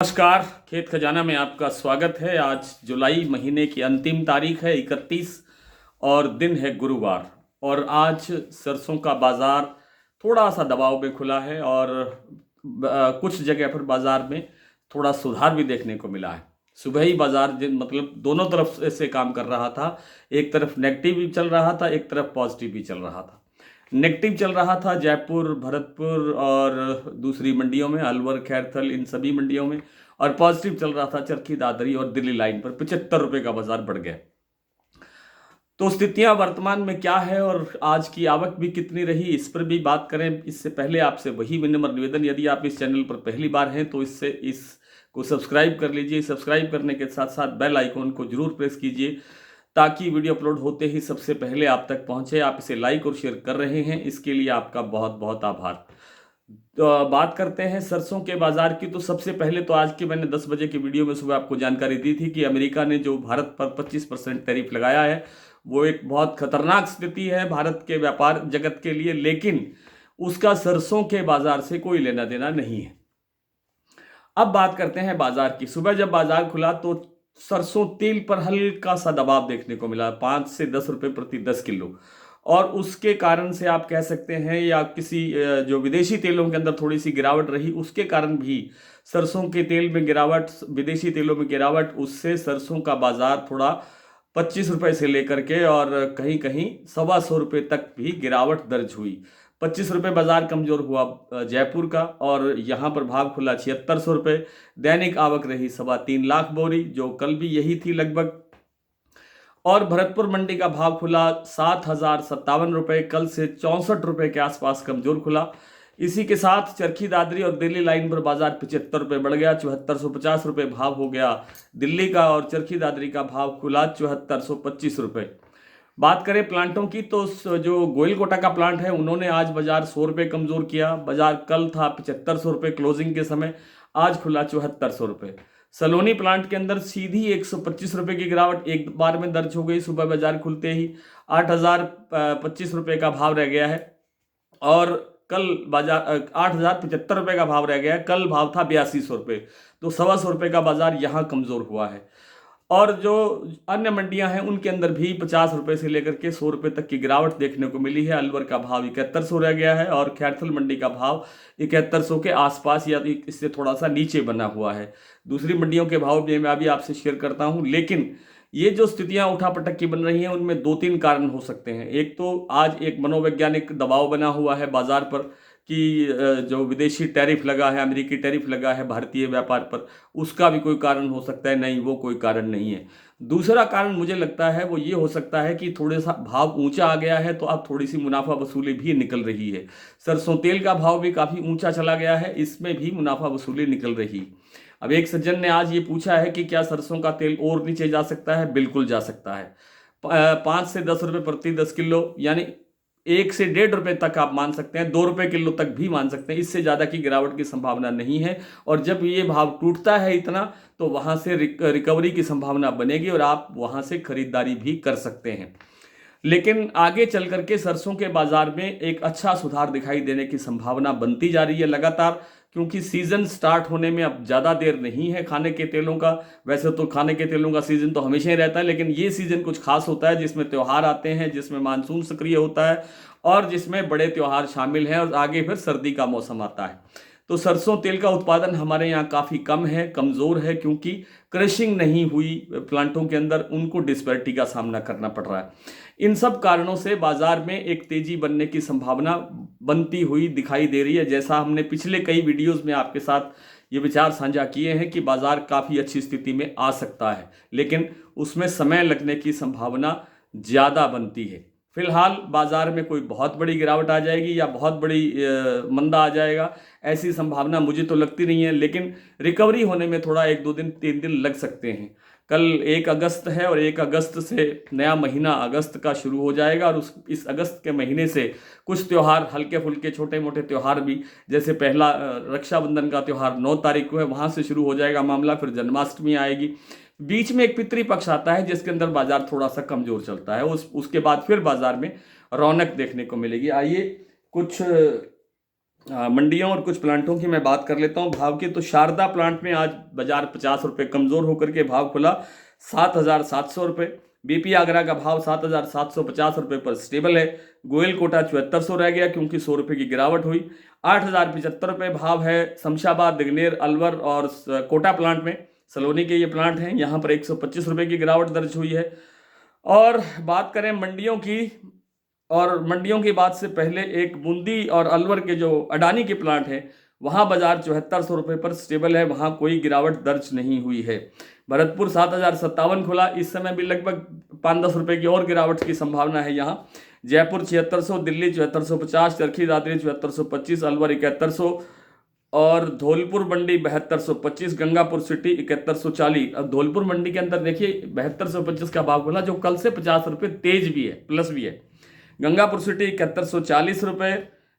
नमस्कार। खेत खजाना में आपका स्वागत है। आज जुलाई महीने की अंतिम तारीख है 31 और दिन है गुरुवार। और आज सरसों का बाज़ार थोड़ा सा दबाव में खुला है और कुछ जगह पर बाज़ार में थोड़ा सुधार भी देखने को मिला है। सुबह ही बाज़ार मतलब दोनों तरफ से काम कर रहा था। एक तरफ नेगेटिव भी चल रहा था, एक तरफ पॉजिटिव भी चल रहा था। नेगेटिव चल रहा था जयपुर, भरतपुर और दूसरी मंडियों में, अलवर, खैरथल, इन सभी मंडियों में। और पॉजिटिव चल रहा था चरखी दादरी और दिल्ली लाइन पर। 75 रुपये का बाजार बढ़ गया। तो स्थितियां वर्तमान में क्या है और आज की आवक भी कितनी रही, इस पर भी बात करें। इससे पहले आपसे वही विनम्र निवेदन, यदि आप इस चैनल पर पहली बार हैं तो इसको सब्सक्राइब कर लीजिए। सब्सक्राइब करने के साथ साथ बेल आइकॉन को जरूर प्रेस कीजिए ताकि वीडियो अपलोड होते ही सबसे पहले आप तक पहुंचे। आप इसे लाइक और शेयर कर रहे हैं, इसके लिए आपका बहुत बहुत आभार। तो बात करते हैं सरसों के बाजार की। तो सबसे पहले तो आज के मैंने 10 बजे की वीडियो में सुबह आपको जानकारी दी थी कि अमेरिका ने जो भारत पर 25% टैरिफ लगाया है वो एक बहुत खतरनाक स्थिति है भारत के व्यापार जगत के लिए, लेकिन उसका सरसों के बाजार से कोई लेना देना नहीं है। अब बात करते हैं बाजार की। सुबह जब बाजार खुला तो सरसों तेल पर हल्का सा दबाव देखने को मिला, 5 से 10 रुपए प्रति 10 किलो। और उसके कारण से आप कह सकते हैं, या किसी जो विदेशी तेलों के अंदर थोड़ी सी गिरावट रही, उसके कारण भी सरसों के तेल में गिरावट, विदेशी तेलों में गिरावट, उससे सरसों का बाजार थोड़ा 25 रुपए से लेकर के और कहीं कहीं 125 रुपये तक भी गिरावट दर्ज हुई। 25 रुपये बाजार कमजोर हुआ जयपुर का, और यहाँ पर भाव खुला 7600 रुपये। दैनिक आवक रही 3.25 लाख बोरी, जो कल भी यही थी लगभग। और भरतपुर मंडी का भाव खुला 7057 रुपये, कल से 64 रुपये के आसपास कमजोर खुला। इसी के साथ चरखी दादरी और दिल्ली लाइन पर बाजार 75 रुपये बढ़ गया, 7450 रुपये भाव हो गया दिल्ली का, और चरखी दादरी का भाव खुला 7425 रुपये। बात करें प्लांटों की तो जो गोइलकोटा का प्लांट है उन्होंने आज बाजार 100 रुपये कमजोर किया। बाजार कल था 7500 रुपये क्लोजिंग के समय, आज खुला 7400 रुपये। सलोनी प्लांट के अंदर सीधी 125 रुपये की गिरावट एक बार में दर्ज हो गई। सुबह बाजार खुलते ही 8025 रुपये का भाव रह गया है, और कल बाजार 8075 रुपये का भाव रह गया है। कल भाव था 8200 रुपये, तो 125 रुपये का बाजार यहाँ कमजोर हुआ है। और जो अन्य मंडियां हैं उनके अंदर भी 50 रुपये से लेकर के 100 रुपये तक की गिरावट देखने को मिली है। अलवर का भाव 7100 रह गया है, और खैरथल मंडी का भाव 7100 के आसपास या इससे थोड़ा सा नीचे बना हुआ है। दूसरी मंडियों के भाव भी मैं अभी आपसे शेयर करता हूं, लेकिन ये जो स्थितियां उठापटक की बन रही हैं उनमें 2-3 कारण हो सकते हैं। एक तो आज एक मनोवैज्ञानिक दबाव बना हुआ है बाजार पर कि जो विदेशी टैरिफ लगा है, अमेरिकी टैरिफ लगा है भारतीय व्यापार पर, उसका भी कोई कारण हो सकता है। नहीं, वो कोई कारण नहीं है। दूसरा कारण मुझे लगता है वो ये हो सकता है कि थोड़ा सा भाव ऊंचा आ गया है, तो अब थोड़ी सी मुनाफा वसूली भी निकल रही है। सरसों तेल का भाव भी काफ़ी ऊंचा चला गया है, इसमें भी मुनाफा वसूली निकल रही। अब एक सज्जन ने आज ये पूछा है कि क्या सरसों का तेल और नीचे जा सकता है? बिल्कुल जा सकता है। 5 से 10 रुपये प्रति 10 किलो, यानी 1 से 1.5 रुपये तक आप मान सकते हैं, 2 रुपये किलो तक भी मान सकते हैं। इससे ज़्यादा की गिरावट की संभावना नहीं है। और जब ये भाव टूटता है इतना, तो वहाँ से रिकवरी की संभावना बनेगी और आप वहाँ से खरीदारी भी कर सकते हैं। लेकिन आगे चल करके सरसों के बाजार में एक अच्छा सुधार दिखाई देने की संभावना बनती जा रही है लगातार, क्योंकि सीजन स्टार्ट होने में अब ज़्यादा देर नहीं है खाने के तेलों का। वैसे तो खाने के तेलों का सीजन तो हमेशा ही रहता है, लेकिन ये सीजन कुछ खास होता है जिसमें त्यौहार आते हैं, जिसमें मानसून सक्रिय होता है और जिसमें बड़े त्यौहार शामिल हैं, और आगे फिर सर्दी का मौसम आता है। तो सरसों तेल का उत्पादन हमारे यहाँ काफ़ी कम है, कमज़ोर है, क्योंकि क्रशिंग नहीं हुई प्लांटों के अंदर, उनको डिस्पैरिटी का सामना करना पड़ रहा है। इन सब कारणों से बाजार में एक तेजी बनने की संभावना बनती हुई दिखाई दे रही है। जैसा हमने पिछले कई वीडियोस में आपके साथ ये विचार साझा किए हैं कि बाजार काफ़ी अच्छी स्थिति में आ सकता है, लेकिन उसमें समय लगने की संभावना ज़्यादा बनती है। फिलहाल बाजार में कोई बहुत बड़ी गिरावट आ जाएगी या बहुत बड़ी मंदा आ जाएगा, ऐसी संभावना मुझे तो लगती नहीं है। लेकिन रिकवरी होने में थोड़ा 1-2 दिन 3 दिन लग सकते हैं। कल 1 अगस्त है और 1 अगस्त से नया महीना अगस्त का शुरू हो जाएगा, और इस अगस्त के महीने से कुछ त्यौहार, हल्के फुल्के छोटे मोटे त्यौहार भी, जैसे पहला रक्षाबंधन का त्यौहार 9 तारीख को है, वहाँ से शुरू हो जाएगा मामला। फिर जन्माष्टमी आएगी, बीच में एक पितृपक्ष आता है जिसके अंदर बाजार थोड़ा सा कमजोर चलता है। उसके बाद फिर बाजार में रौनक देखने को मिलेगी। आइए कुछ मंडियों और कुछ प्लांटों की मैं बात कर लेता हूँ भाव की। तो शारदा प्लांट में आज बाजार 50 रुपये कमज़ोर होकर के भाव खुला 7,700 रुपये। बीपी आगरा का भाव 7,750 रुपये पर स्टेबल है। गोयल कोटा 7400 रह गया क्योंकि 100 रुपये की गिरावट हुई। 8,075 रुपये भाव है शमशाबाद, दिगनेर, अलवर और कोटा प्लांट में। सलोनी के ये प्लांट हैं, यहाँ पर 125 रुपये की गिरावट दर्ज हुई है। और बात करें मंडियों की, और मंडियों की बात से पहले एक बूंदी और अलवर के जो अडानी के प्लांट हैं वहाँ बाजार 7400 रुपये पर स्टेबल है, वहाँ कोई गिरावट दर्ज नहीं हुई है। भरतपुर 7,057 खुला, इस समय भी लगभग 5-10 रुपये की और गिरावट की संभावना है यहाँ। जयपुर 7600, दिल्ली 7450, चरखी दादरी 7425, अलवर 7100 और धौलपुर मंडी 7225, गंगापुर सिटी 7140। अब धौलपुर मंडी के अंदर देखिए 7225 का भाव खुला, जो कल से 50 रुपये तेज भी है, प्लस भी है। गंगापुर सिटी 7140 रुपये,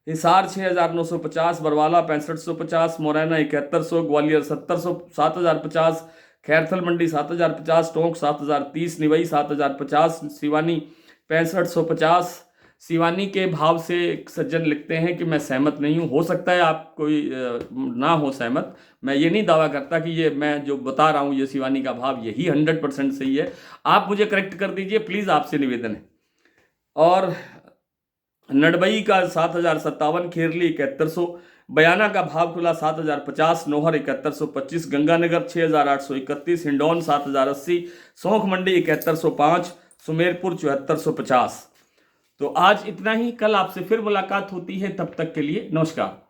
हिसार 6,950, बरवाला 6550, मुरैना 7100, ग्वालियर 700 7,050, खैरथल मंडी 7,050, टोंक 7,030, निवई 7,050, सिवानी 6550। सिवानी के भाव से एक सज्जन लिखते हैं कि मैं सहमत नहीं हूँ, हो सकता है आप कोई ना हो सहमत। मैं ये नहीं दावा करता कि ये मैं जो बता रहा हूँ ये सिवानी का भाव यही 100% सही है। आप मुझे करेक्ट कर दीजिए प्लीज़, आपसे निवेदन है। और नडबई का 7,057, खेरली 7100, बयाना का भाव खुला 7,050, नौहर 7125, गंगानगर 6,831, हिंडौन 7,080, सौंख मंडी 7105, सुमेरपुर 7450। तो आज इतना ही, कल आपसे फिर मुलाकात होती है, तब तक के लिए नमस्कार।